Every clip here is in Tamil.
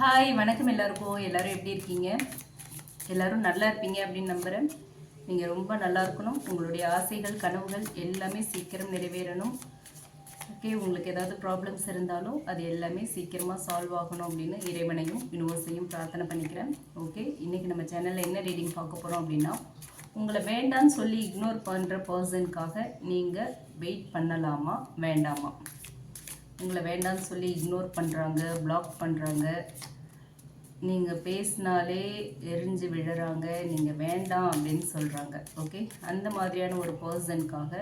ஹாய் வணக்கம் எல்லாருக்கும். எல்லோரும் எப்படி இருக்கீங்க? எல்லோரும் நல்லா இருப்பீங்க அப்படின்னு நம்புகிறேன். நீங்கள் ரொம்ப நல்லா இருக்கணும். உங்களுடைய ஆசைகள் கனவுகள் எல்லாமே சீக்கிரம் நிறைவேறணும். ஓகே, உங்களுக்கு ஏதாவது ப்ராப்ளம்ஸ் இருந்தாலும் அது எல்லாமே சீக்கிரமாக சால்வ் ஆகணும் அப்படின்னு இறைவனையும் யூனிவர்ஸையும் பிரார்த்தனை பண்ணிக்கிறேன். ஓகே, இன்றைக்கி நம்ம சேனலில் என்ன ரீடிங் பார்க்க போகிறோம் அப்படின்னா, உங்களை வேண்டான்னு சொல்லி இக்னோர் பண்ணுற பர்சனுக்காக நீங்கள் வெயிட் பண்ணலாமா வேண்டாமா? உங்களை வேண்டான்னு சொல்லி இக்னோர் பண்ணுறாங்க, பிளாக் பண்ணுறாங்க, நீங்கள் பேசினாலே எரிஞ்சு விழுறாங்க, நீங்கள் வேண்டாம் அப்படின்னு சொல்கிறாங்க. ஓகே, அந்த மாதிரியான ஒரு பர்சனுக்காக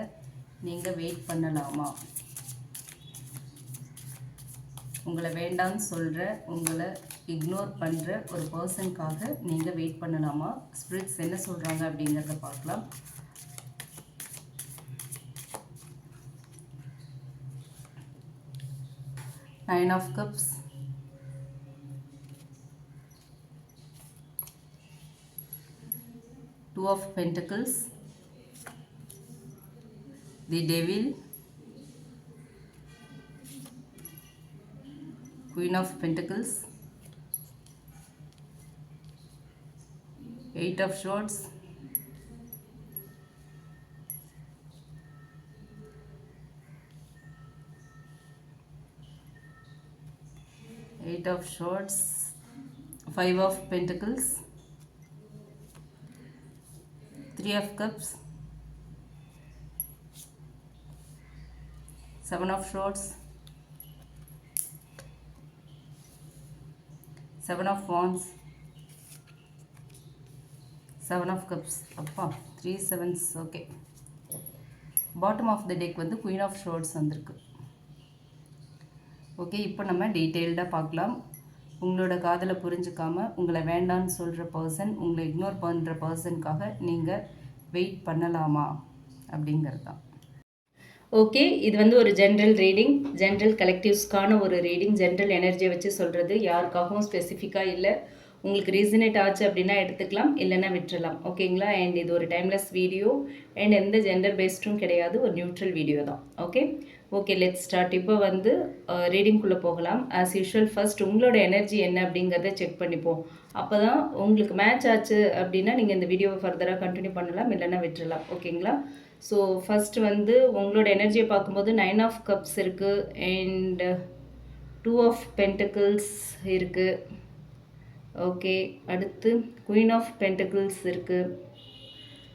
நீங்கள் வெயிட் பண்ணலாமா? உங்களை வேண்டான்னு சொல்கிற, உங்களை இக்னோர் பண்ணுற ஒரு பர்சனுக்காக நீங்கள் வெயிட் பண்ணலாமா? ஸ்பிரிட்ஸ் என்ன சொல்கிறாங்க அப்படிங்கிறத பார்க்கலாம். Nine of Cups, Two of Pentacles, the Devil, Queen of Pentacles, Eight of Swords, Eight of Swords, Five of Pentacles, Three of Cups, Seven of Swords, Seven of Wands, Seven of Cups. அப்பா 3 sevens. Okay, bottom of the deck வந்து குயின் ஆஃப் ஷோர்ட்ஸ் வந்திருக்கு. ஓகே, இப்போ நம்ம டீட்டெயில்டாக பார்க்கலாம். உங்களோட காதலை புரிஞ்சுக்காமல் உங்களை வேண்டான்னு சொல்கிற பர்சன், உங்களை இக்னோர் பண்ணுற பர்சனுக்காக நீங்கள் வெயிட் பண்ணலாமா அப்படிங்கிறது தான். ஓகே, இது வந்து ஒரு ஜென்ரல் ரீடிங், ஜென்ரல் கலெக்டிவ்ஸ்க்கான ஒரு ரீடிங். ஜென்ரல் எனர்ஜியை வச்சு சொல்கிறது, யாருக்காகவும் ஸ்பெசிஃபிக்காக இல்லை. உங்களுக்கு ரீசனேட் ஆச்சு அப்படின்னா எடுத்துக்கலாம், இல்லைன்னா விட்டுறலாம். ஓகேங்களா? அண்ட் இது ஒரு டைம்லெஸ் வீடியோ அண்ட் எந்த ஜெண்டர் பேஸ்டும் கிடையாது, ஒரு நியூட்ரல் வீடியோ தான். Okay okay, let's start. இப்போ வந்து ரீடிங்குள்ளே போகலாம். ஆஸ் யூஷுவல் ஃபர்ஸ்ட் உங்களோட எனர்ஜி என்ன அப்படிங்கிறத செக் பண்ணிப்போம். அப்போ தான் உங்களுக்கு மேட்ச் ஆச்சு அப்படின்னா நீங்கள் இந்த வீடியோவை ஃபர்தராக கண்டினியூ பண்ணலாம், இல்லைன்னா விட்டுறலாம். ஓகேங்களா? ஸோ ஃபஸ்ட்டு வந்து உங்களோட எனர்ஜியை பார்க்கும்போது 9 ஆஃப் கப்ஸ் இருக்குது அண்ட் 2 ஆஃப் பென்டக்கிள்ஸ் இருக்குது. ஓகே, அடுத்து குயின் ஆஃப் பென்டக்கிள்ஸ் இருக்குது,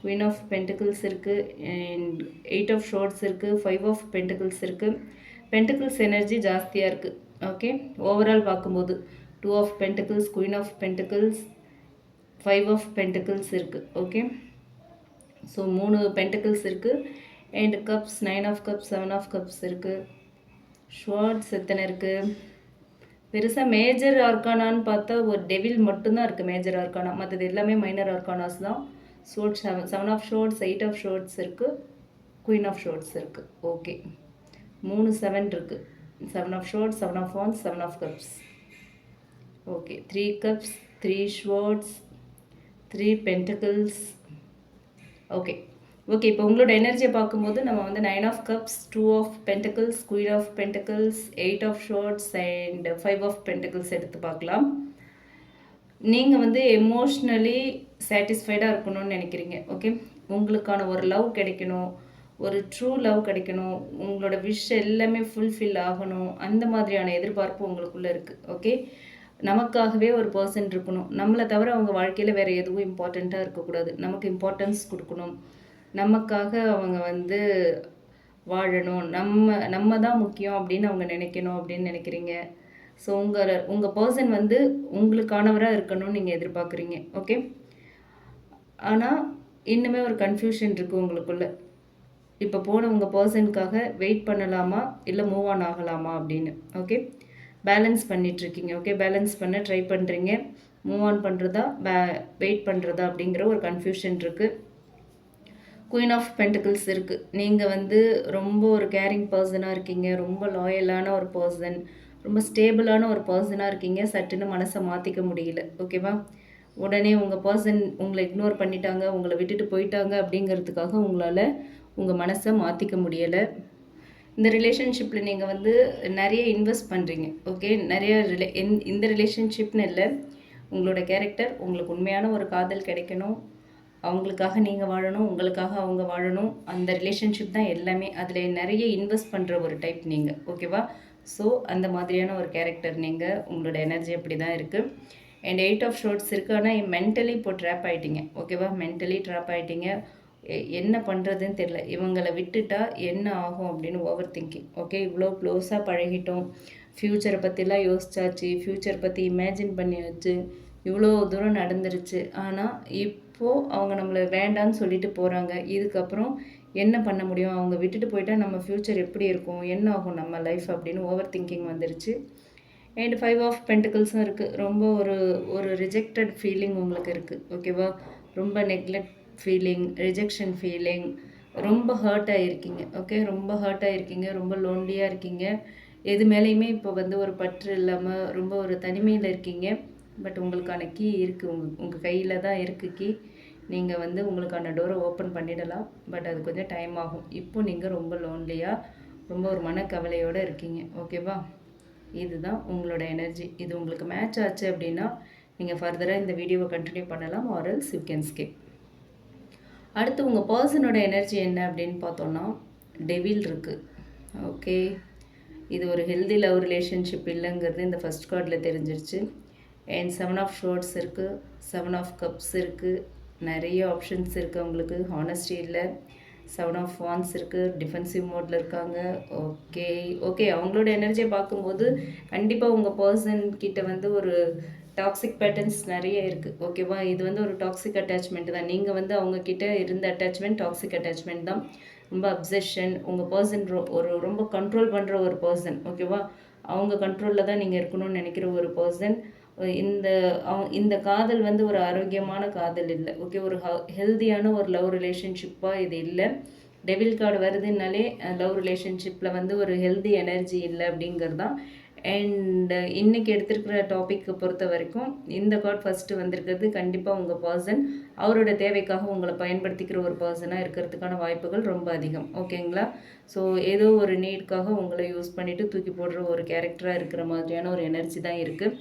குயின் ஆஃப் பென்டக்கிள்ஸ் இருக்குது அண்ட் 8 ஆஃப் ஷோர்ட்ஸ் இருக்குது, 5 ஆஃப் பென்டக்கிள்ஸ் இருக்குது. பென்டக்கிள்ஸ் எனர்ஜி ஜாஸ்தியாக இருக்குது. ஓகே, ஓவரால் பார்க்கும்போது 2 of pentacles, queen of pentacles, 5 of pentacles இருக்குது. ஓகே, ஸோ 3 பென்டக்கிள்ஸ் இருக்குது and cups 9 of cups, 7 of cups இருக்குது. ஷோர்ட்ஸ் எத்தனை இருக்குது? பெருசாக மேஜர் ஆர்கானான்னு பார்த்தா ஒரு டெவில் மட்டும்தான் இருக்குது மேஜர் ஆர்கானா, மற்றது எல்லாமே மைனர் ஆர்கானாஸ் தான். Swords 7 of swords, 8 of swords இருக்குது, குயின் ஆஃப் ஷோர்ட்ஸ் இருக்குது. ஓகே, 3 7 இருக்குது. 7 of swords, 7 of wands, 7 of cups. Okay, 3 cups, 3 swords, 3 pentacles. Okay okay, இப்போ உங்களோட எனர்ஜியை பார்க்கும்போது நம்ம வந்து 9 of cups, 2 of pentacles, queen of pentacles, 8 of swords and 5 of pentacles எடுத்து பார்க்கலாம். நீங்கள் வந்து எமோஷ்னலி சாட்டிஸ்ஃபைடாக இருக்கணும்னு நினைக்கிறீங்க. ஓகே, உங்களுக்கான ஒரு லவ் கிடைக்கணும், ஒரு ட்ரூ லவ் கிடைக்கணும், உங்களோட விஷ் எல்லாமே ஃபுல்ஃபில் ஆகணும், அந்த மாதிரியான எதிர்பார்ப்பு உங்களுக்குள்ளே இருக்குது. ஓகே, நமக்காகவே ஒரு பர்சன் இருக்கணும், நம்மளை தவிர அவங்க வாழ்க்கையில் வேறு எதுவும் இம்பார்ட்டண்ட்டாக இருக்கக்கூடாது, நமக்கு இம்பார்ட்டன்ஸ் கொடுக்கணும், நமக்காக அவங்க வந்து வாழணும், நம்ம தான் முக்கியம் அப்படின்னு அவங்க நினைக்கணும் அப்படின்னு நினைக்கிறீங்க. ஸோ உங்கள் பர்சன் வந்து உங்களுக்கானவராக இருக்கணும்னு நீங்கள் எதிர்பார்க்குறீங்க. ஓகே, ஆனால் இன்னுமே ஒரு கன்ஃபியூஷன் இருக்குது உங்களுக்குள்ள. இப்போ போன உங்கள் பர்சனுக்காக வெயிட் பண்ணலாமா இல்லை மூவ் ஆன் ஆகலாமா அப்படின்னு. ஓகே, பேலன்ஸ் பண்ணிகிட்ருக்கீங்க. ஓகே, பேலன்ஸ் பண்ண ட்ரை பண்ணுறீங்க. மூவ் ஆன் பண்ணுறதா வெயிட் பண்ணுறதா அப்படிங்கிற ஒரு கன்ஃபியூஷன் இருக்குது. குயின் ஆஃப் பென்டக்கிள்ஸ் இருக்குது. நீங்கள் வந்து ரொம்ப ஒரு கேரிங் பர்சனாக இருக்கீங்க, ரொம்ப லாயலான ஒரு பர்சன், ரொம்ப ஸ்டேபிளான ஒரு பர்சனாக இருக்கீங்க. சட்டுன்னு மனசை மாற்றிக்க முடியல. ஓகேவா? உடனே உங்கள் பர்சன் உங்களை இக்னோர் பண்ணிட்டாங்க, உங்களை விட்டுட்டு போயிட்டாங்க அப்படிங்கிறதுக்காக உங்களால் உங்கள் மனசை மாற்றிக்க முடியலை. இந்த ரிலேஷன்ஷிப்பில் நீங்கள் வந்து நிறைய இன்வெஸ்ட் பண்ணுறீங்க. ஓகே, நிறைய இந்த ரிலேஷன்ஷிப்னு இல்லை, உங்களோட கேரக்டர், உங்களுக்கு உண்மையான ஒரு காதல் கிடைக்கணும், அவங்களுக்காக நீங்கள் வாழணும், உங்களுக்காக அவங்க வாழணும். அந்த ரிலேஷன்ஷிப் தான் எல்லாமே. அதில் நிறைய இன்வெஸ்ட் பண்ணுற ஒரு டைப் நீங்கள். ஓகேவா? ஸோ அந்த மாதிரியான ஒரு கேரக்டர் நீங்கள். உங்களோட எனர்ஜி அப்படி தான் இருக்குது. அண்ட் 8 ஆஃப் ஷோர்ட்ஸ் இருக்குது. ஆனால் மென்டலி இப்போ ட்ராப் ஆகிட்டீங்க. ஓகேவா? மென்டலி ட்ராப் ஆகிட்டீங்க. என்ன பண்ணுறதுன்னு தெரியல. இவங்களை விட்டுட்டா என்ன ஆகும் அப்படின்னு ஓவர் திங்கிங். ஓகே, இவ்வளோ க்ளோஸாக பழகிட்டோம், ஃப்யூச்சரை பற்றிலாம் யோசிச்சாச்சு, ஃப்யூச்சர் பற்றி இமேஜின் பண்ணியாச்சு, இவ்வளோ தூரம் நடந்துருச்சு. ஆனால் இப்போது அவங்க நம்மளை வேண்டான்னு சொல்லிட்டு போகிறாங்க. இதுக்கப்புறம் என்ன பண்ண முடியும்? அவங்க விட்டுட்டு போயிட்டா நம்ம ஃப்யூச்சர் எப்படி இருக்கும், என்ன ஆகும் நம்ம லைஃப் அப்படின்னு ஓவர் திங்கிங் வந்துருச்சு. அண்ட் 5 ஆஃப் பென்டிகல்ஸும் இருக்குது. ரொம்ப ஒரு ரிஜெக்டட் ஃபீலிங் உங்களுக்கு இருக்குது. ஓகேவா? ரொம்ப நெக்லெக்ட் ஃபீலிங், ரிஜெக்ஷன் ஃபீலிங், ரொம்ப ஹர்ட் ஆகிருக்கீங்க. ஓகே, ரொம்ப ஹர்ட் ஆகிருக்கீங்க, ரொம்ப லோன்லியாக இருக்கீங்க. எது மேலேயுமே இப்போ வந்து ஒரு பற்று இல்லாமல் ரொம்ப ஒரு தனிமையில் இருக்கீங்க. பட் உங்களுக்கான கீ இருக்குது, உங்கள் கையில் தான் இருக்குது கீ. நீங்கள் வந்து உங்களுக்கான டோரை ஓப்பன் பண்ணிடலாம். பட் அது கொஞ்சம் டைம் ஆகும். இப்போ நீங்கள் ரொம்ப லோன்லியாக, ரொம்ப ஒரு மனக்கவலையோடு இருக்கீங்க. ஓகேவா? இதுதான் உங்களோட எனர்ஜி. இது உங்களுக்கு மேட்ச் ஆச்சு அப்படின்னா நீங்கள் ஃபர்தராக இந்த வீடியோவை கண்டினியூ பண்ணலாம், ஆர்எல்ஸ் யூ கேன் ஸ்கிப். அடுத்து உங்கள் பர்சனோட எனர்ஜி என்ன அப்படின்னு பார்த்தோன்னா, டெவில் இருக்குது. ஓகே, இது ஒரு ஹெல்தி லவ் ரிலேஷன்ஷிப் இல்லைங்கிறது இந்த ஃபஸ்ட் கார்டில் தெரிஞ்சிருச்சு. அண்ட் 7 ஆஃப் ஷோர்ட்ஸ் இருக்குது, 7 ஆஃப் கப்ஸ் இருக்குது, நிறைய ஆப்ஷன்ஸ் இருக்குது உங்களுக்கு. ஹானஸ்டி இல்லை. 7 ஆஃப் வான்ஸ் இருக்குது, டிஃபென்சிவ் மோடில் இருக்காங்க. ஓகே ஓகே, அவங்களோட எனர்ஜியை பார்க்கும்போது கண்டிப்பாக உங்கள் பர்சன் கிட்ட வந்து ஒரு டாக்ஸிக் பேட்டர்ன்ஸ் நிறைய இருக்குது. ஓகேவா? இது வந்து ஒரு டாக்ஸிக் அட்டாச்மெண்ட் தான். நீங்கள் வந்து அவங்கக்கிட்ட இருந்த அட்டாச்மெண்ட் டாக்ஸிக் அட்டாச்மெண்ட் தான். ரொம்ப அப்சஷன். உங்கள் பர்சன் ரொம்ப கண்ட்ரோல் பண்ணுற ஒரு பர்சன். ஓகேவா? அவங்க கண்ட்ரோலில் தான் நீங்கள் இருக்கணும்னு நினைக்கிற ஒரு பர்சன். இந்த காதல் வந்து ஒரு ஆரோக்கியமான காதல் இல்லை. ஓகே, ஒரு ஹெல்தியான ஒரு லவ் ரிலேஷன்ஷிப்பாக இது இல்லை. டெவில் கார்டு வருதுன்னாலே லவ் ரிலேஷன்ஷிப்பில் வந்து ஒரு ஹெல்தி எனர்ஜி இல்லை அப்படிங்கிறது தான். அண்ட் இன்றைக்கி எடுத்துருக்கிற டாப்பிக்கு பொறுத்த வரைக்கும் இந்த கார்டு ஃபஸ்ட்டு வந்திருக்கிறது. கண்டிப்பாக உங்கள் பர்சன் அவரோட தேவைக்காக உங்களை பயன்படுத்திக்கிற ஒரு பர்சனாக இருக்கிறதுக்கான வாய்ப்புகள் ரொம்ப அதிகம். ஓகேங்களா? ஸோ ஏதோ ஒரு நீட்காக உங்களை யூஸ் பண்ணிவிட்டு தூக்கி போடுற ஒரு கேரக்டராக இருக்கிற மாதிரியான ஒரு எனர்ஜி தான் இருக்குது.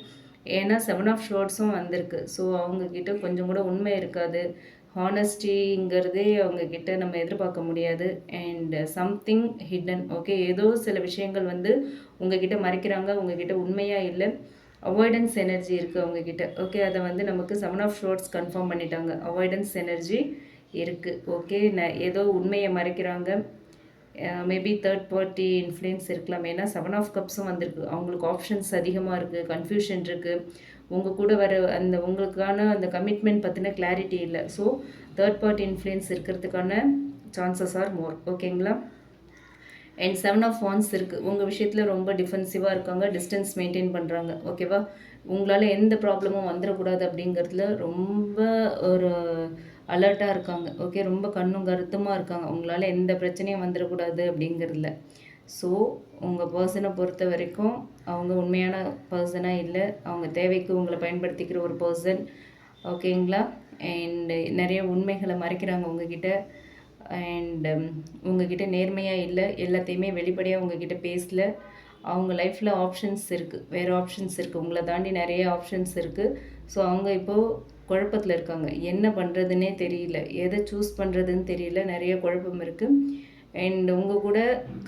ஏன்னா 7 ஆஃப் ஷோர்ட்ஸும் வந்திருக்கு. ஸோ அவங்கக்கிட்ட கொஞ்சம் கூட உண்மை இருக்காது. ஹானஸ்டிங்கிறதே அவங்கக்கிட்ட நம்ம எதிர்பார்க்க முடியாது. And something hidden. ஓகே, ஏதோ சில விஷயங்கள் வந்து உங்ககிட்ட மறைக்கிறாங்க, உங்ககிட்ட உண்மையாக இல்லை. அவாய்டன்ஸ் எனர்ஜி இருக்குது அவங்கக்கிட்ட. ஓகே, அதை வந்து நமக்கு 7 ஆஃப் ஷோர்ட்ஸ் கன்ஃபார்ம் பண்ணிட்டாங்க. அவாய்டன்ஸ் எனர்ஜி இருக்குது. ஓகே, ஏதோ உண்மையை மறைக்கிறாங்க. மேபி தேர்ட் பார்ட்டி இன்ஃப்ளூயன்ஸ் இருக்கலாம். ஏன்னா 7 ஆஃப் கப்ஸும் வந்திருக்கு. அவங்களுக்கு ஆப்ஷன்ஸ் அதிகமாக இருக்குது, கன்ஃபியூஷன் இருக்குது. உங்கள் கூட வர அந்த உங்களுக்கான அந்த கமிட்மெண்ட் பற்றின கிளாரிட்டி இல்லை. ஸோ தேர்ட் பார்ட்டி இன்ஃப்ளூயன்ஸ் இருக்கிறதுக்கான சான்சஸ் ஆர் மோர். ஓகேங்களா? அண்ட் 7 ஆஃப் வான்ஸ் இருக்குது. உங்கள் விஷயத்தில் ரொம்ப டிஃபென்சிவாக இருக்காங்க, டிஸ்டன்ஸ் மெயின்டைன் பண்ணுறாங்க. ஓகேவா? உங்களால் எந்த ப்ராப்ளமும் வந்துடக்கூடாது அப்படிங்கிறதுல ரொம்ப ஒரு அலர்ட்டாக இருக்காங்க. ஓகே, ரொம்ப கண்ணும் கருத்துமாக இருக்காங்க. உங்களால் எந்த பிரச்சனையும் வந்துடக்கூடாது அப்படிங்கிறதுல. ஸோ உங்கள் பர்சனை பொறுத்த வரைக்கும் அவங்க உண்மையான பர்சனாக இல்லை. அவங்க தேவைக்கு உங்களை பயன்படுத்திக்கிற ஒரு பர்சன். ஓகேங்களா? அண்டு நிறைய உண்மைகளை மறைக்கிறாங்க உங்ககிட்ட. அண்டு உங்ககிட்ட நேர்மையாக இல்லை. எல்லாத்தையுமே வெளிப்படையாக உங்ககிட்ட பேசல. அவங்க லைஃப்பில் ஆப்ஷன்ஸ் இருக்குது, வேறு ஆப்ஷன்ஸ் இருக்குது, உங்களை தாண்டி நிறைய ஆப்ஷன்ஸ் இருக்குது. ஸோ அவங்க இப்போது குழப்பத்தில் இருக்காங்க. என்ன பண்ணுறதுன்னே தெரியல, எதை சூஸ் பண்ணுறதுன்னு தெரியல, நிறைய குழப்பம் இருக்குது. அண்ட் உங்கள் கூட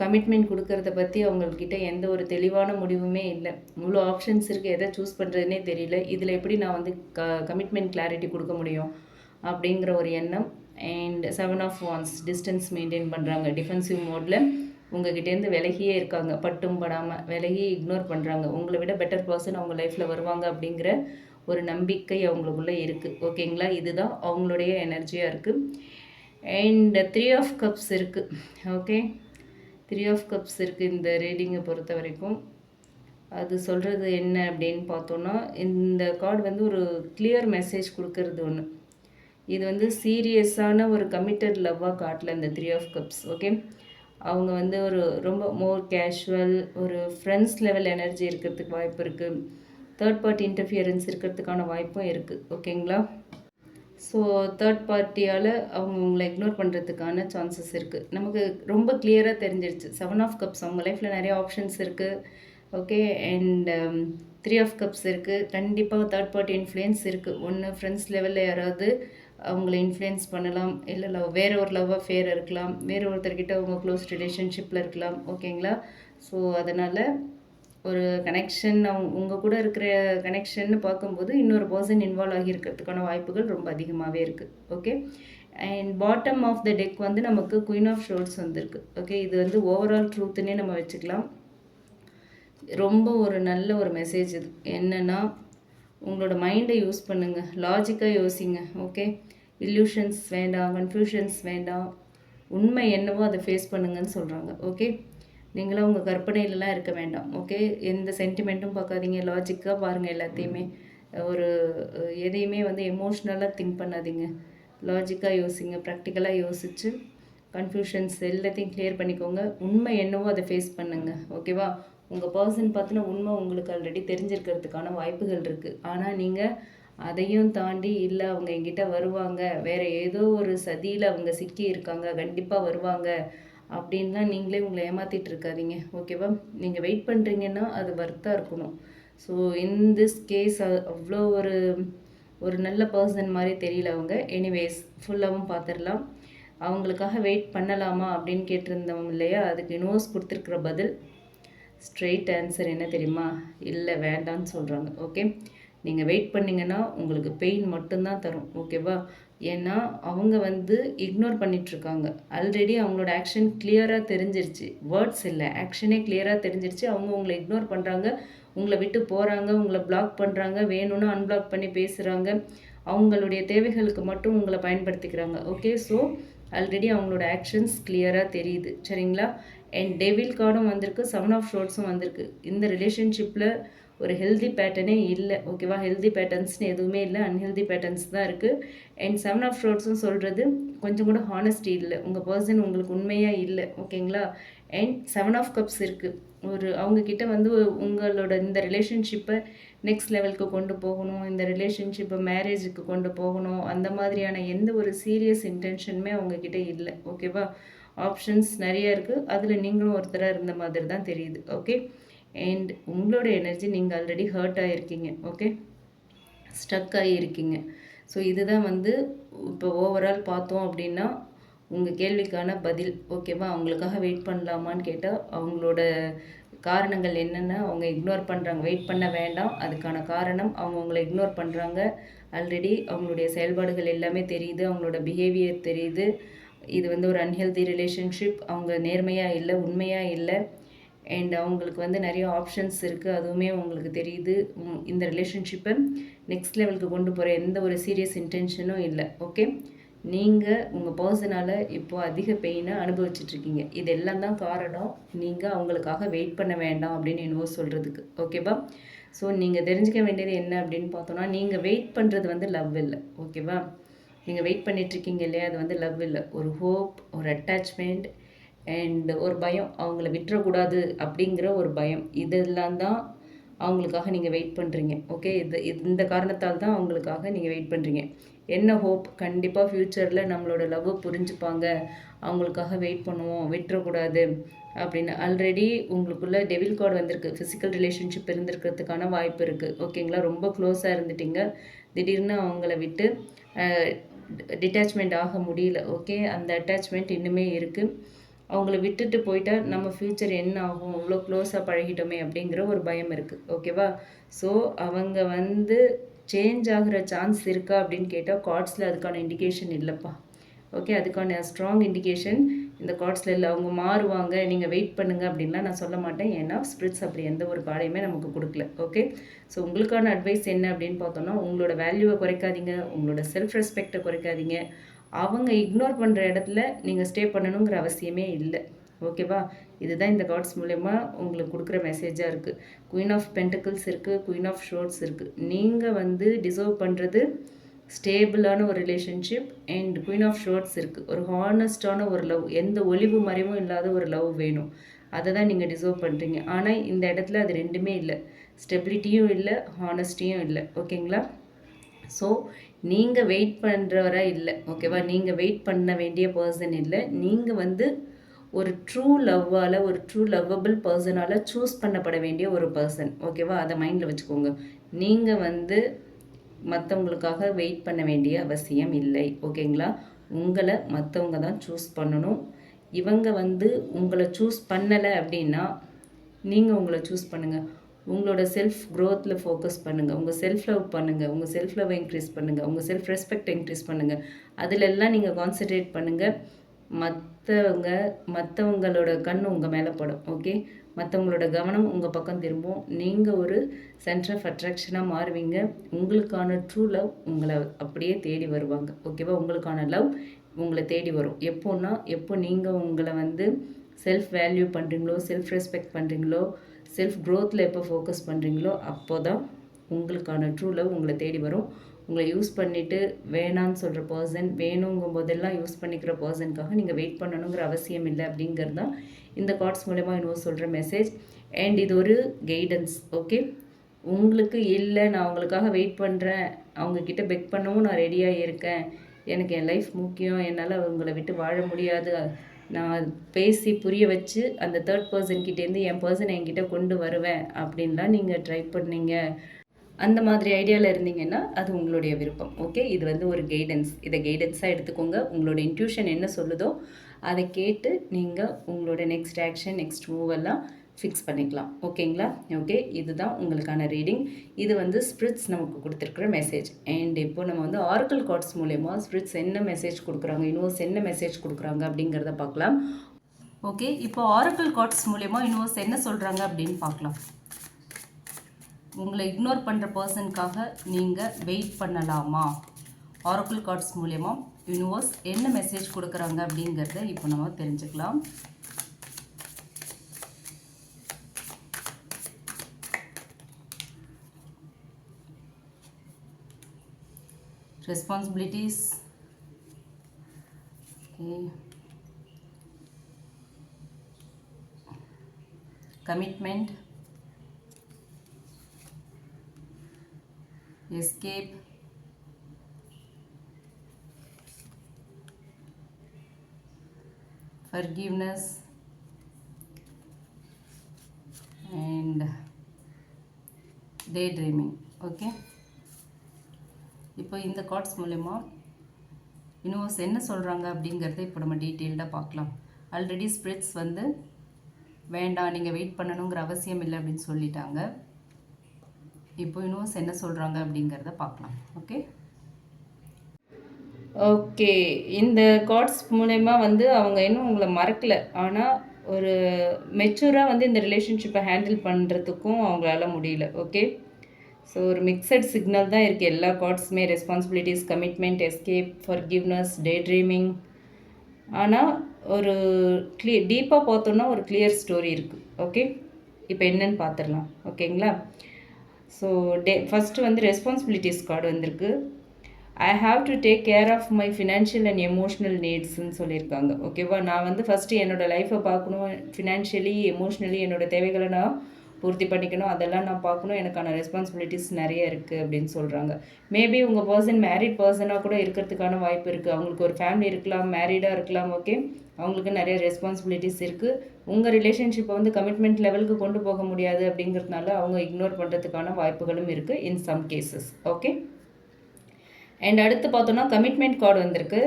கமிட்மெண்ட் கொடுக்கறத பற்றி அவங்கக்கிட்ட எந்த ஒரு தெளிவான முடிவுமே இல்லை. இவ்வளோ ஆப்ஷன்ஸ் இருக்குது, எதை சூஸ் பண்ணுறதுனே தெரியல. இதில் எப்படி நான் வந்து கமிட்மெண்ட் கிளாரிட்டி கொடுக்க முடியும் அப்படிங்கிற ஒரு எண்ணம். And 7 of wands distance maintain பண்ணுறாங்க. டிஃபென்சிவ் மோடில் உங்ககிட்டேருந்து விலகியே இருக்காங்க. பட்டும் படாமல் விலகி இக்னோர் பண்ணுறாங்க. உங்களை விட பெட்டர் பர்சன் அவங்க லைஃப்பில் வருவாங்க அப்படிங்கிற ஒரு நம்பிக்கை அவங்களுக்குள்ளே இருக்குது. ஓகேங்களா? இதுதான் அவங்களுடைய எனர்ஜியாக இருக்குது. அண்ட் 3 ஆஃப் கப்ஸ் இருக்குது. ஓகே, 3 ஆஃப் கப்ஸ் இருக்குது இந்த ரீடிங்கை பொறுத்த வரைக்கும். அது சொல்கிறது என்ன அப்படின்னு பார்த்தோன்னா, இந்த கார்டு வந்து ஒரு கிளியர் மெசேஜ் கொடுக்கறது ஒன்று. இது வந்து சீரியஸான ஒரு கமிட்டட் லவ்வாக காட்டல இந்த 3 ஆஃப் கப்ஸ். ஓகே, அவங்க வந்து ஒரு ரொம்ப மோர் கேஷுவல், ஒரு ஃப்ரெண்ட்ஸ் லெவல் எனர்ஜி இருக்கிறதுக்கு வாய்ப்பு இருக்குது. தேர்ட் பார்ட்டி இன்டர்ஃபியரன்ஸ் இருக்கிறதுக்கான வாய்ப்பும் இருக்குது. ஓகேங்களா? ஸோ தேர்ட் பார்ட்டியால் அவங்க உங்களை இக்னோர் பண்ணுறதுக்கான சான்சஸ் இருக்குது. நமக்கு ரொம்ப கிளியராக தெரிஞ்சிருச்சு. 7 ஆஃப் கப்ஸ் அவங்க லைஃப்பில் நிறைய ஆப்ஷன்ஸ் இருக்குது. ஓகே. அண்ட் 3 ஆஃப் கப்ஸ் இருக்குது. கண்டிப்பாக தேர்ட் பார்ட்டி இன்ஃப்ளூயன்ஸ் இருக்குது. ஒன்று ஃப்ரெண்ட்ஸ் லெவலில் யாராவது அவங்கள இன்ஃப்ளூயன்ஸ் பண்ணலாம், இல்லை வேறு ஒரு லவ் அஃபேர் இருக்கலாம், வேறு ஒருத்தர்கிட்ட அவங்க க்ளோஸ் ரிலேஷன்ஷிப்பில் இருக்கலாம். ஓகேங்களா? ஸோ அதனால் ஒரு கனெக்ஷன் உங்கள் கூட இருக்கிற கனெக்ஷன்னு பார்க்கும்போது இன்னொரு பர்சன் இன்வால்வ் ஆகியிருக்கிறதுக்கான வாய்ப்புகள் ரொம்ப அதிகமாகவே இருக்குது. Okay. And bottom of the deck வந்து நமக்கு குயின் ஆஃப் ஷோர்ட்ஸ் வந்திருக்கு. ஓகே. இது வந்து ஓவரால் ட்ரூத்துன்னே நம்ம வச்சுக்கலாம். ரொம்ப ஒரு நல்ல ஒரு மெசேஜ் இது. என்னென்னா, உங்களோட மைண்டை யூஸ் பண்ணுங்கள், லாஜிக்காக யோசிங்க. ஓகே. இல்யூஷன்ஸ் வேண்டாம், கன்ஃபியூஷன்ஸ் வேண்டாம், உண்மை என்னவோ அதை ஃபேஸ் பண்ணுங்கன்னு சொல்கிறாங்க. ஓகே. நீங்களும் உங்கள் கற்பனையிலலாம் இருக்க வேண்டாம். ஓகே. எந்த சென்டிமெண்ட்டும் பார்க்காதீங்க, லாஜிக்காக பாருங்கள் எல்லாத்தையுமே. ஒரு எதையுமே வந்து எமோஷ்னலாக திங்க் பண்ணாதீங்க, லாஜிக்காக யோசிங்க, ப்ராக்டிக்கலாக யோசித்து கன்ஃபியூஷன்ஸ் எல்லாத்தையும் கிளியர் பண்ணிக்கோங்க. உண்மை என்னவோ அதை ஃபேஸ் பண்ணுங்கள். ஓகேவா? உங்கள் பர்சன் பார்த்தினா உண்மை உங்களுக்கு ஆல்ரெடி தெரிஞ்சிருக்கிறதுக்கான வாய்ப்புகள் இருக்குது. ஆனால் நீங்கள் அதையும் தாண்டி இல்லை அவங்க என்கிட்ட வருவாங்க, வேறு ஏதோ ஒரு சதியில் அவங்க சிக்கி இருக்காங்க, கண்டிப்பாக வருவாங்க அப்படின்லாம் நீங்களே உங்களை ஏமாற்றிட்டு இருக்காதீங்க. ஓகேவா? நீங்கள் வெயிட் பண்ணுறீங்கன்னா அது வர்த்தாக இருக்கணும். ஸோ இன் திஸ் கேஸ் அவ்வளோ ஒரு ஒரு நல்ல பர்சன் மாதிரி தெரியல அவங்க. எனிவேஸ் ஃபுல்லாகவும் பார்த்துடலாம். அவங்களுக்காக வெயிட் பண்ணலாமா அப்படின்னு கேட்டிருந்தோம் இல்லையா? அதுக்கு யூனிவர்ஸ் கொடுத்துருக்குற பதில் ஸ்ட்ரெயிட் ஆன்சர் என்ன தெரியுமா? இல்லை, வேண்டான்னு சொல்கிறாங்க. ஓகே. நீங்கள் வெயிட் பண்ணிங்கன்னா உங்களுக்கு பெயின் மட்டும்தான் தரும். ஓகேவா? ஏன்னா அவங்க வந்து இக்னோர் பண்ணிகிட்ருக்காங்க. ஆல்ரெடி அவங்களோட ஆக்ஷன் கிளியராக தெரிஞ்சிருச்சு. வேர்ட்ஸ் இல்லை, ஆக்ஷனே கிளியராக தெரிஞ்சிருச்சு. அவங்க உங்களை இக்னோர் பண்ணுறாங்க, உங்களை விட்டு போகிறாங்க, உங்களை பிளாக் பண்ணுறாங்க, வேணும்னு அன்பிளாக் பண்ணி பேசுகிறாங்க, அவங்களுடைய தேவைகளுக்கு மட்டும் உங்களை பயன்படுத்திக்கிறாங்க. ஓகே. ஸோ ஆல்ரெடி அவங்களோட ஆக்ஷன்ஸ் கிளியராக தெரியுது. சரிங்களா? அண்ட் டெவில் கார்டும் வந்திருக்கு, 7 ஆஃப் ஷோர்ட்ஸும் வந்திருக்கு. இந்த ரிலேஷன்ஷிப்பில் ஒரு ஹெல்தி பேட்டர்னே இல்லை. ஓகேவா? ஹெல்தி பேட்டர்ன்ஸ்னு எதுவுமே இல்லை, அன்ஹெல்தி பேட்டர்ன்ஸ் தான் இருக்குது. அண்ட் 7 ஆஃப் ஷோர்ட்ஸும் சொல்கிறது கொஞ்சம் கூட ஹானஸ்டி இல்லை, உங்கள் பர்சன் உங்களுக்கு உண்மையாக இல்லை. ஓகேங்களா? அண்ட் 7 ஆஃப் கப்ஸ் இருக்குது. ஒரு அவங்கக்கிட்ட வந்து உங்களோட இந்த ரிலேஷன்ஷிப்பை நெக்ஸ்ட் லெவலுக்கு கொண்டு போகணும், இந்த ரிலேஷன்ஷிப்பை மேரேஜுக்கு கொண்டு போகணும், அந்த மாதிரியான எந்த ஒரு சீரியஸ் இன்டென்ஷனுமே அவங்கக்கிட்ட இல்லை. ஓகேவா? ஆப்ஷன்ஸ் நிறையா இருக்குது, அதில் நீங்களும் ஒருத்தராக இருந்த மாதிரி தான் தெரியுது. ஓகே. அண்ட் உங்களோட எனர்ஜி நீங்கள் ஆல்ரெடி ஹர்ட் ஆகிருக்கீங்க. ஓகே. ஸ்டக் ஆகியிருக்கீங்க. ஸோ இதுதான் வந்து இப்போ ஓவரால் பார்த்தோம் அப்படின்னா உங்கள் கேள்விக்கான பதில். ஓகேவா? அவங்களுக்காக வெயிட் பண்ணலாமான்னு கேட்டால் அவங்களோட காரணங்கள் என்னென்ன அவங்க இக்னோர் பண்ணுறாங்க. வெயிட் பண்ண வேண்டாம், அதுக்கான காரணம் அவங்க உங்களை இக்னோர் பண்ணுறாங்க. ஆல்ரெடி அவங்களுடைய செயல்பாடுகள் எல்லாமே தெரியுது, அவங்களோட பிஹேவியர் தெரியுது. இது வந்து ஒரு அன்ஹெல்தி ரிலேஷன்ஷிப், அவங்க நேர்மையாக இல்லை, உண்மையாக இல்லை. அண்ட் அவங்களுக்கு வந்து நிறைய ஆப்ஷன்ஸ் இருக்குது, அதுவுமே உங்களுக்கு தெரியுது. இந்த ரிலேஷன்ஷிப்பை நெக்ஸ்ட் லெவலுக்கு கொண்டு போகிற எந்த ஒரு சீரியஸ் இன்டென்ஷனும் இல்லை. ஓகே. நீங்கள் உங்கள் பர்சனால் இப்போது அதிக பெயினை அனுபவிச்சிட்ருக்கீங்க. இது எல்லாம் தான் காரணம் நீங்கள் அவங்களுக்காக வெயிட் பண்ண வேண்டாம் அப்படின்னு என்னவோ சொல்கிறதுக்கு. ஓகேவா? ஸோ நீங்கள் தெரிஞ்சுக்க வேண்டியது என்ன அப்படின்னு பார்த்தோன்னா, நீங்கள் வெயிட் பண்ணுறது வந்து லவ் இல்லை. ஓகேவா? நீங்கள் வெயிட் பண்ணிகிட்ருக்கீங்க இல்லையா, அது வந்து லவ் இல்லை, ஒரு ஹோப், ஒரு அட்டாச்மெண்ட் அண்ட் ஒரு பயம், அவங்கள விட்டுறக்கூடாது அப்படிங்கிற ஒரு பயம். இதெல்லாம் தான் அவங்களுக்காக நீங்கள் வெயிட் பண்ணுறீங்க. ஓகே. இந்த காரணத்தால் தான் அவங்களுக்காக நீங்கள் வெயிட் பண்ணுறீங்க. என்ன ஹோப்? கண்டிப்பாக ஃப்யூச்சரில் நம்மளோட லவ்வை புரிஞ்சுப்பாங்க, அவங்களுக்காக வெயிட் பண்ணுவோம், விட்டுறக்கூடாது அப்படின்னு. ஆல்ரெடி உங்களுக்குள்ளே டெவில் கார்டு வந்திருக்கு, ஃபிசிக்கல் ரிலேஷன்ஷிப் இருந்திருக்கிறதுக்கான வாய்ப்பு இருக்குது. ஓகேங்களா? ரொம்ப க்ளோஸாக இருந்துட்டீங்க, திடீர்னு அவங்கள விட்டு டிட்டாச்மெண்ட் ஆக முடியல. ஓகே. அந்த அட்டாச்மெண்ட் இன்னுமே இருக்குது. அவங்கள விட்டுட்டு போயிட்டா நம்ம ஃப்யூச்சர் என்ன ஆகும், இவ்வளோ க்ளோஸாக பழகிட்டோமே அப்படிங்கிற ஒரு பயம் இருக்குது. ஓகேவா? ஸோ அவங்க வந்து சேஞ்ச் ஆகிற சான்ஸ் இருக்கா அப்படின்னு கேட்டால் கார்ட்ஸில் அதுக்கான இண்டிகேஷன் இல்லைப்பா. ஓகே. அதுக்கான ஸ்ட்ராங் இண்டிகேஷன் இந்த கார்ட்ஸில் இல்லை. அவங்க மாறுவாங்க, நீங்கள் வெயிட் பண்ணுங்கள் அப்படின்லாம் நான் சொல்ல மாட்டேன். ஏன்னா ஸ்பிரிட்ஸ் அப்படி எந்த ஒரு கார்டையுமே நமக்கு கொடுக்கல. ஓகே. ஸோ உங்களுக்கான அட்வைஸ் என்ன அப்படின்னு பார்த்தோன்னா, உங்களோட வேல்யூவை குறைக்காதீங்க, உங்களோட செல்ஃப் ரெஸ்பெக்டை குறைக்காதீங்க. அவங்க இக்னோர் பண்ணுற இடத்துல நீங்கள் ஸ்டே பண்ணணுங்கிற அவசியமே இல்லை. ஓகேவா? இதுதான் இந்த கார்ட்ஸ் மூலயமா உங்களுக்கு கொடுக்குற மெசேஜாக இருக்குது. குயின் ஆஃப் பென்டக்கிள்ஸ் இருக்குது, குயின் ஆஃப் ஷோர்ட்ஸ் இருக்குது. நீங்கள் வந்து டிசர்வ் பண்ணுறது ஸ்டேபிளான ஒரு relationship and queen of swords இருக்குது. ஒரு ஹானஸ்டான ஒரு லவ், எந்த ஒளிவு மறைவும் இல்லாத ஒரு லவ் வேணும். அதை தான் நீங்கள் டிசர்வ் பண்ணுறீங்க. ஆனால் இந்த இடத்துல அது ரெண்டுமே இல்லை, ஸ்டெபிலிட்டியும் இல்லை, ஹானஸ்டியும் இல்லை. ஓகேங்களா? ஸோ நீங்கள் வெயிட் பண்ணுறவரா இல்லை, ஓகேவா? நீங்கள் வெயிட் பண்ண வேண்டிய பர்சன் இல்லை. நீங்கள் வந்து ஒரு ட்ரூ லவ்வால், ஒரு ட்ரூ லவ்வபிள் பர்சனால் சூஸ் பண்ணப்பட வேண்டிய ஒரு பர்சன், ஓகேவா? அதை மைண்டில் வச்சுக்கோங்க. நீங்கள் வந்து மற்றவங்களுக்காக வெயிட் பண்ண வேண்டிய அவசியம் இல்லை, ஓகேங்களா? உங்களை மற்றவங்க தான் சூஸ் பண்ணணும். இவங்க வந்து உங்களை சூஸ் பண்ணலை அப்படின்னா நீங்கள் உங்களை சூஸ் பண்ணுங்கள். உங்களோட செல்ஃப் க்ரோத்தில் ஃபோக்கஸ் பண்ணுங்கள். உங்கள் செல்ஃப் லவ் பண்ணுங்கள். உங்கள் செல்ஃப் லவ் இன்க்ரீஸ் பண்ணுங்கள். உங்கள் செல்ஃப் ரெஸ்பெக்ட் இன்க்ரீஸ் பண்ணுங்கள். அதிலெல்லாம் நீங்கள் கான்சன்ட்ரேட் பண்ணுங்கள். மற்றவங்களோட கண் உங்கள் மேலே படும், ஓகே? மற்றவங்களோட கவனம் உங்கள் பக்கம் திரும்பும். நீங்கள் ஒரு சென்டர் ஆஃப் அட்ராக்ஷனாக மாறுவீங்க. உங்களுக்கான ட்ரூ லவ் உங்களை அப்படியே தேடி வருவாங்க, ஓகேவா? உங்களுக்கான லவ் உங்களை தேடி வரும். எப்போ நீங்கள் உங்களை வந்து செல்ஃப் வேல்யூ பண்ணுறீங்களோ, செல்ஃப் ரெஸ்பெக்ட் பண்ணுறீங்களோ, செல்ஃப் க்ரோத்தில் எப்போ ஃபோக்கஸ் பண்ணுறீங்களோ அப்போ தான் உங்களுக்கான ட்ரூ லவ் உங்களை தேடி வரும். உங்களை யூஸ் பண்ணிவிட்டு வேணான்னு சொல்கிற பர்சன், வேணுங்கும் போதெல்லாம் யூஸ் பண்ணிக்கிற பர்சனுக்காக நீங்கள் வெயிட் பண்ணணுங்கிற அவசியம் இல்லை அப்படிங்கிறது தான் இந்த கார்ட்ஸ் மூலமா இன்னும் சொல்கிற மெசேஜ். அண்ட் இது ஒரு கைடன்ஸ், ஓகே? உங்களுக்கு இல்லை, நான் அவங்களுக்காக வெயிட் பண்ணுறேன், அவங்கக்கிட்ட பெக் பண்ணவும் நான் ரெடியாக இருக்கேன், எனக்கு என் லைஃப் முக்கியம், என்னால் அவங்கள விட்டு வாழ முடியாது, நான் பேசி புரிய வச்சு அந்த தேர்ட் பர்சன்கிட்டேருந்து என் பர்சனை என்கிட்ட கொண்டு வருவேன் அப்படின்லாம் நீங்கள் ட்ரை பண்ணீங்க, அந்த மாதிரி ஐடியாவில் இருந்தீங்கன்னா அது உங்களுடைய விருப்பம், ஓகே? இது வந்து ஒரு கைடன்ஸ். இதை கைடன்ஸாக எடுத்துக்கோங்க. உங்களோட இன்ட்யூஷன் என்ன சொல்லுதோ அதை கேட்டு நீங்கள் உங்களோட நெக்ஸ்ட் ஆக்ஷன், நெக்ஸ்ட் மூவ் எல்லாம் ஃபிக்ஸ் பண்ணிக்கலாம், ஓகேங்களா? ஓகே, இதுதான் உங்களுக்கான ரீடிங். இது வந்து ஸ்பிரிட்ஸ் நமக்கு கொடுத்துருக்குற மெசேஜ். அண்ட் இப்போ நம்ம வந்து ஆரக்கிள் கார்ட்ஸ் மூலயமா ஸ்பிரிட்ஸ் என்ன மெசேஜ் கொடுக்குறாங்க, யூனிவர்ஸ் என்ன மெசேஜ் கொடுக்குறாங்க அப்படிங்கிறத பார்க்கலாம், ஓகே? இப்போ ஆரக்கிள் கார்ட்ஸ் மூலயமா யூனிவர்ஸ் என்ன சொல்கிறாங்க அப்படின்னு பார்க்கலாம். உங்களை இக்னோர் பண்ணுற பர்சனுக்காக நீங்கள் வெயிட் பண்ணலாமா? ஆரக்கிள் கார்ட்ஸ் மூலயமா யூனிவர்ஸ் என்ன மெசேஜ் கொடுக்குறாங்க அப்படிங்கிறத இப்போ நம்ம தெரிஞ்சுக்கலாம். Responsibilities, commitment, escape, forgiveness and daydreaming, okay? இப்போ இந்த கார்ட்ஸ் மூலமா யூனிவர்ஸ் என்ன சொல்கிறாங்க அப்படிங்கிறத இப்போ நம்ம டீட்டெயில்டாக பார்க்கலாம். ஆல்ரெடி ஸ்பிரிட்ஸ் வந்து வேண்டாம், நீங்கள் வெயிட் பண்ணணுங்கிற அவசியம் இல்லை அப்படின்னு சொல்லிட்டாங்க. இப்போ யூனிவர்ஸ் என்ன சொல்கிறாங்க அப்படிங்கிறத பார்க்கலாம், ஓகே? ஓகே, இந்த கார்ட்ஸ் மூலமா வந்து அவங்க இன்னும் உங்களை மறக்கலை, ஆனால் ஒரு மெச்சூராக வந்து இந்த ரிலேஷன்ஷிப்பை ஹேண்டில் பண்ணுறதுக்கும் அவங்களால முடியல, ஓகே? ஸோ ஒரு மிக்சட் சிக்னல் தான் இருக்குது எல்லா கார்ட்ஸுமே. Responsibilities, commitment, escape, forgiveness, day dreaming. ஆனால் ஒரு டீப்பாக பார்த்தோன்னா ஒரு கிளியர் ஸ்டோரி இருக்குது, ஓகே? இப்போ என்னன்னு பார்த்துடலாம், ஓகேங்களா? ஸோ ஃபஸ்ட்டு வந்து ரெஸ்பான்சிபிலிட்டிஸ் கார்டு வந்திருக்கு. I have to take care of my financial and emotional நீட்ஸ்ன்னு சொல்லியிருக்காங்க, ஓகேவா? நான் வந்து ஃபஸ்ட்டு என்னோடய லைஃப்பை பார்க்கணும், ஃபினான்ஷியலி, எமோஷ்னலி என்னோடய தேவைகளை நான் பூர்த்தி பண்ணிக்கணும், அதெல்லாம் நான் பார்க்கணும், எனக்கான ரெஸ்பான்சிபிலிட்டிஸ் நிறைய இருக்குது அப்படின்னு சொல்கிறாங்க. மேபி உங்கள் பர்சன் மேரிட் பர்சனாக கூட இருக்கிறதுக்கான வாய்ப்பு இருக்குது. அவங்களுக்கு ஒரு ஃபேமிலி இருக்கலாம், மேரிடாக இருக்கலாம், ஓகே? அவங்களுக்கு நிறைய ரெஸ்பான்சிபிலிட்டிஸ் இருக்குது. உங்கள் ரிலேஷன்ஷிப்பை வந்து கமிட்மெண்ட் லெவலுக்கு கொண்டு போக முடியாது அப்படிங்கிறதுனால அவங்க இக்னோர் பண்ணுறதுக்கான வாய்ப்புகளும் இருக்குது in some cases, okay? And அடுத்து பார்த்தோன்னா கமிட்மெண்ட் கார்டு வந்திருக்கு.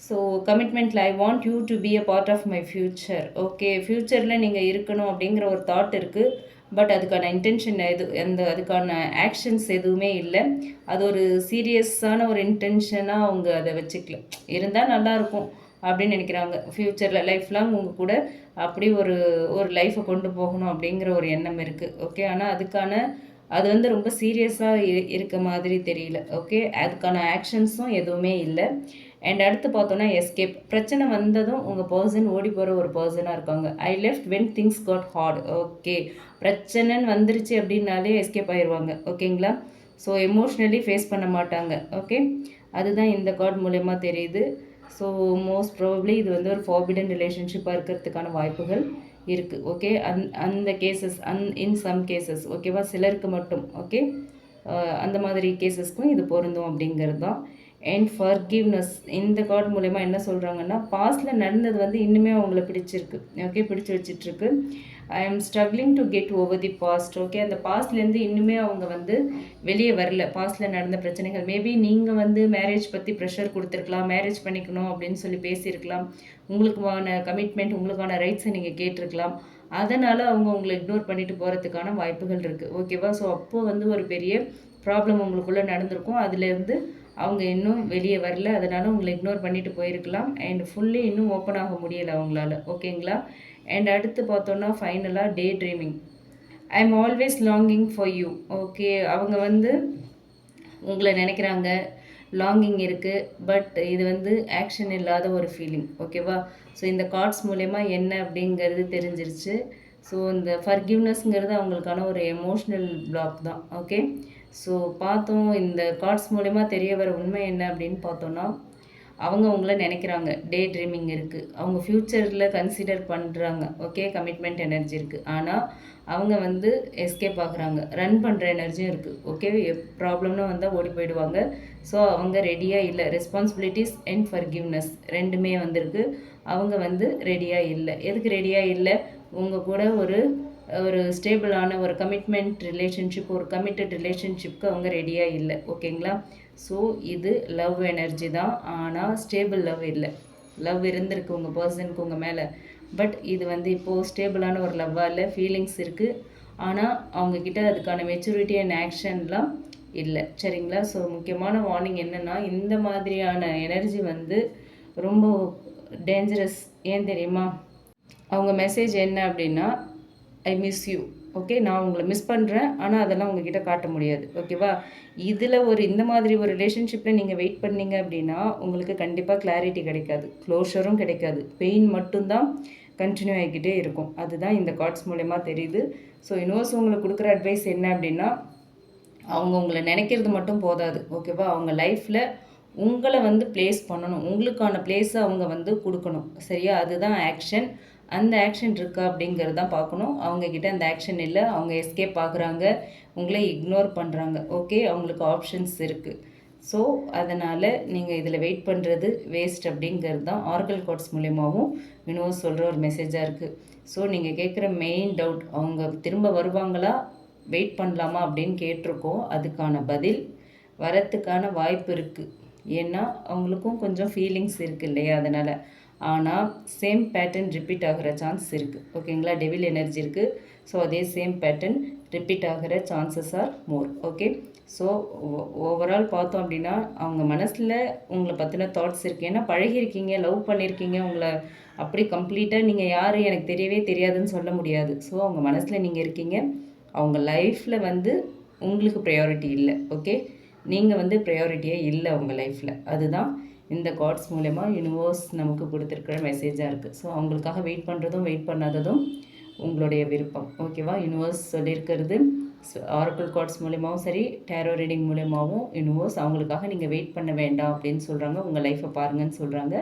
ஸோ கமிட்மெண்ட்டில் I want you to be a part of my future, okay? ஃப்யூச்சரில் நீங்கள் இருக்கணும் அப்படிங்கிற ஒரு தாட் இருக்குது. பட் அதுக்கான இன்டென்ஷன் அதுக்கான ஆக்ஷன்ஸ் எதுவுமே இல்லை. அது ஒரு சீரியஸான ஒரு இன்டென்ஷனாக அவங்க அதை வச்சுக்கல. இருந்தால் நல்லாயிருக்கும் அப்படின்னு நினைக்கிறாங்க. ஃப்யூச்சரில் லைஃப் லாங் உங்கள் கூட அப்படி ஒரு லைஃப்பை கொண்டு போகணும் அப்படிங்கிற ஒரு எண்ணம் இருக்குது, ஓகே? ஆனால் அது வந்து ரொம்ப சீரியஸாக இருக்க மாதிரி தெரியல, ஓகே? அதுக்கான ஆக்ஷன்ஸும் எதுவுமே இல்லை. அண்ட் அடுத்து பார்த்தோன்னா எஸ்கேப். பிரச்சனை வந்ததும் உங்கள் பர்சன் ஓடி போகிற ஒரு பர்சனாக இருக்காங்க. I left when things got hard, okay? பிரச்சனைன்னு வந்துருச்சு அப்படின்னாலே எஸ்கேப் ஆயிடுவாங்க, ஓகேங்களா? ஸோ எமோஷ்னலி ஃபேஸ் பண்ண மாட்டாங்க, ஓகே? அதுதான் இந்த கார்டு மூலயமா தெரியுது. ஸோ மோஸ்ட் ப்ராபப்ளி இது வந்து ஒரு ஃபார்பிடன் ரிலேஷன்ஷிப்பாக இருக்கிறதுக்கான வாய்ப்புகள் இருக்குது, ஓகே? அந்த கேசஸ் இன் சம் கேசஸ், ஓகேவா? சிலருக்கு மட்டும், ஓகே? அந்த மாதிரி கேசஸ்க்கும் இது பொருந்தும் அப்படிங்கிறது தான். அண்ட் ஃபர்கிவ்னஸ் இந்த கார்டு மூலயமா என்ன சொல்கிறாங்கன்னா, பாஸ்ட்டில் நடந்தது வந்து இன்னுமே அவங்கள பிடிச்சிருக்கு. ஓகே, பிடிச்சி வச்சிட்ருக்கு. I am struggling to get over the past. Okay, அந்த பாஸ்ட்லேருந்து இன்னுமே அவங்க வந்து வெளியே வரல. பாஸ்ட்டில் நடந்த பிரச்சனைகள் மேபி நீங்கள் வந்து மேரேஜ் பற்றி ப்ரெஷர் கொடுத்துருக்கலாம், மேரேஜ் பண்ணிக்கணும் அப்படின்னு சொல்லி பேசியிருக்கலாம். உங்களுக்கான கமிட்மெண்ட், உங்களுக்கான ரைட்ஸை நீங்கள் கேட்டிருக்கலாம். அதனால் அவங்க உங்களை இக்னோர் பண்ணிட்டு போகிறதுக்கான வாய்ப்புகள் இருக்குது. ஓகேவா? ஸோ அப்போது வந்து ஒரு பெரிய ப்ராப்ளம் உங்களுக்குள்ளே நடந்திருக்கும். அதுலேருந்து அவங்க இன்னும் வெளியே வரல. அதனால் உங்களை இக்னோர் பண்ணிட்டு போயிருக்கலாம். அண்ட் ஃபுல்லி இன்னும் ஓப்பன் ஆக முடியலை அவங்களால. ஓகேங்களா? அண்ட் அடுத்து பார்த்தோன்னா ஃபைனலாக day dreaming. I am always longing for you. Okay, அவங்க வந்து உங்களை நினைக்கிறாங்க, லாங்கிங் இருக்குது. பட் இது வந்து ஆக்ஷன் இல்லாத ஒரு ஃபீலிங். ஓகேவா? ஸோ இந்த கார்ட்ஸ் மூலயமா என்ன அப்படிங்கிறது தெரிஞ்சிருச்சு. ஸோ இந்த ஃபர்கிவ்னஸ்ங்கிறது அவங்களுக்கான ஒரு எமோஷ்னல் பிளாக் தான். ஓகே, ஸோ பார்த்தோம். இந்த கார்ட்ஸ் மூலயமா தெரிய வர உண்மை என்ன அப்படின்னு பார்த்தோன்னா, அவங்க உங்களை நினைக்கிறாங்க, டே ட்ரீமிங் இருக்குது, அவங்க ஃப்யூச்சரில் கன்சிடர் பண்ணுறாங்க. ஓகே, கமிட்மெண்ட் எனர்ஜி இருக்குது. ஆனால் அவங்க வந்து எஸ்கேப் ஆகுறாங்க, ரன் பண்ணுற எனர்ஜியும் இருக்குது. ஓகே, ப்ராப்ளம்னு வந்தால் ஓடி போயிடுவாங்க. ஸோ அவங்க ரெடியாக இல்லை. ரெஸ்பான்சிபிலிட்டிஸ் அண்ட் ஃபர்கிவ்னஸ் ரெண்டுமே வந்திருக்கு. அவங்க வந்து ரெடியாக இல்லை. எதுக்கு ரெடியாக இல்லை? உங்கள் கூட ஒரு ஸ்டேபிளான ஒரு கமிட்மெண்ட் ரிலேஷன்ஷிப், ஒரு கமிட்டட் ரிலேஷன்ஷிப்க்கு அவங்க ரெடியாக இல்லை. ஓகேங்களா? ஸோ இது லவ் எனர்ஜி தான், ஆனால் ஸ்டேபிள் லவ் இல்லை. லவ் இருந்திருக்கு உங்கள் பர்சனுக்கு உங்கள் மேலே. பட் இது வந்து இப்போது ஸ்டேபிளான ஒரு லவ்வாக இல்லை. ஃபீலிங்ஸ் இருக்குது, ஆனால் அவங்கக்கிட்ட அதுக்கான மெச்சூரிட்டி அண்ட் ஆக்ஷன்லாம் இல்லை. சரிங்களா? ஸோ முக்கியமான வார்னிங் என்னென்னா, இந்த மாதிரியான எனர்ஜி வந்து ரொம்ப டேஞ்சரஸ். ஏன் தெரியுமா? அவங்க மெசேஜ் என்ன அப்படின்னா, ஐ மிஸ் யூ. ஓகே, நான் உங்களை மிஸ் பண்ணுறேன், ஆனால் அதெல்லாம் உங்ககிட்ட காட்ட முடியாது. ஓகேவா? இதில் இந்த மாதிரி ஒரு ரிலேஷன்ஷிப்பில் நீங்கள் வெயிட் பண்ணீங்க அப்படின்னா உங்களுக்கு கண்டிப்பாக கிளாரிட்டி கிடைக்காது, க்ளோஷரும் கிடைக்காது. பெயின் மட்டும்தான் கண்டினியூ ஆகிக்கிட்டே இருக்கும். அதுதான் இந்த கார்ட்ஸ் மூலயமா தெரியுது. ஸோ யூனிவர்ஸ் உங்களுக்கு கொடுக்குற அட்வைஸ் என்ன அப்படின்னா, அவங்க உங்களை நினைக்கிறது மட்டும் போதாது. ஓகேவா? அவங்க லைஃப்பில் உங்களை வந்து ப்ளேஸ் பண்ணணும், உங்களுக்கான ப்ளேஸை அவங்க வந்து கொடுக்கணும். சரியா? அதுதான் ஆக்ஷன். அந்த ஆக்ஷன் இருக்கா அப்படிங்கிறது தான் பார்க்கணும். அவங்கக்கிட்ட அந்த ஆக்ஷன் இல்லை. அவங்க எஸ்கேப் ஆகுறாங்க, உங்களை இக்னோர் பண்ணுறாங்க. ஓகே, அவங்களுக்கு ஆப்ஷன்ஸ் இருக்குது. ஸோ அதனால் நீங்கள் இதில் வெயிட் பண்ணுறது வேஸ்ட் அப்படிங்கிறது தான் ஆர்கல் கார்ட்ஸ் மூலியமாகவும் யூனிவர்ஸ் சொல்கிற ஒரு மெசேஜாக இருக்குது. ஸோ நீங்கள் கேட்குற மெயின் டவுட், அவங்க திரும்ப வருவாங்களா, வெயிட் பண்ணலாமா அப்படின்னு கேட்டிருக்கோம். அதுக்கான பதில் வரத்துக்கான வாய்ப்பு இருக்குது. ஏன்னா அவங்களுக்கும் கொஞ்சம் ஃபீலிங்ஸ் இருக்குது இல்லையா? அதனால். ஆனால் சேம் பேட்டர்ன் ரிப்பீட் ஆகிற சான்ஸ் இருக்குது. ஓகேங்களா? டெவில் எனர்ஜி இருக்குது. ஸோ அதே சேம் பேட்டர்ன் ரிப்பீட் ஆகிற chances are more. Okay, so overall பார்த்தோம் அப்படின்னா அவங்க மனசில் உங்களை பற்றின தாட்ஸ் இருக்குது. ஏன்னா பழகிருக்கீங்க, லவ் பண்ணியிருக்கீங்க. உங்களை அப்படி கம்ப்ளீட்டாக நீங்கள் யார் எனக்கு தெரியவே தெரியாதுன்னு சொல்ல முடியாது. ஸோ அவங்க மனசில் நீங்கள் இருக்கீங்க. அவங்க லைஃப்பில் வந்து உங்களுக்கு ப்ரையாரிட்டி இல்லை. ஓகே, நீங்கள் வந்து ப்ரையாரிட்டியே இல்லை அவங்க லைஃப்பில். அதுதான் இந்த கார்ட்ஸ் மூலமா யூனிவர்ஸ் நமக்கு கொடுத்துருக்கிற மெசேஜாக இருக்குது. ஸோ அவங்களுக்காக வெயிட் பண்ணுறதும் வெயிட் பண்ணாததும் உங்களுடைய விருப்பம். ஓகேவா? யூனிவர்ஸ் சொல்லியிருக்கிறது ஆரக்கிள் கார்ட்ஸ் மூலமாகவும் சரி, டேரோ ரீடிங் மூலமாகவும் யூனிவர்ஸ் அவங்களுக்காக நீங்கள் வெயிட் பண்ண வேண்டாம் அப்படின்னு சொல்கிறாங்க. உங்கள் லைஃப்பை பாருங்கன்னு சொல்கிறாங்க.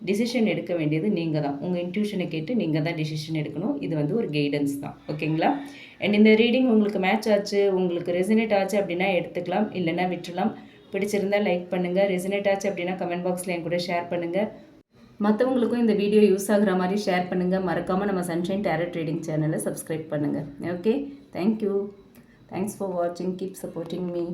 டிசிஷன் எடுக்க வேண்டியது நீங்கள் தான். உங்கள் இன்ட்யூஷனை கேட்டு நீங்கள் தான் டிசிஷன் எடுக்கணும். இது வந்து ஒரு கைடன்ஸ் தான். ஓகேங்களா? அண்ட் இந்த ரீடிங் உங்களுக்கு மேட்ச் ஆச்சு, உங்களுக்கு ரெசனேட் ஆச்சு அப்படின்னா எடுத்துக்கலாம், இல்லைன்னா விட்டுலாம். பிடிச்சிருந்தால் லைக் பண்ணுங்கள். ரெசனேட் ஆச்சு அப்படின்னா கமெண்ட் பாக்ஸில் என் கூட ஷேர் பண்ணுங்கள். மற்றவங்களுக்கும் இந்த வீடியோ யூஸ் ஆகுற மாதிரி ஷேர் பண்ணுங்கள். மறக்காமல் நம்ம சன்ஷைன் டேரோ ட்ரேடிங் சேனலை சப்ஸ்கிரைப் பண்ணுங்கள். Okay, thank you. தேங்க்ஸ் ஃபார் வாட்சிங். Keep supporting me.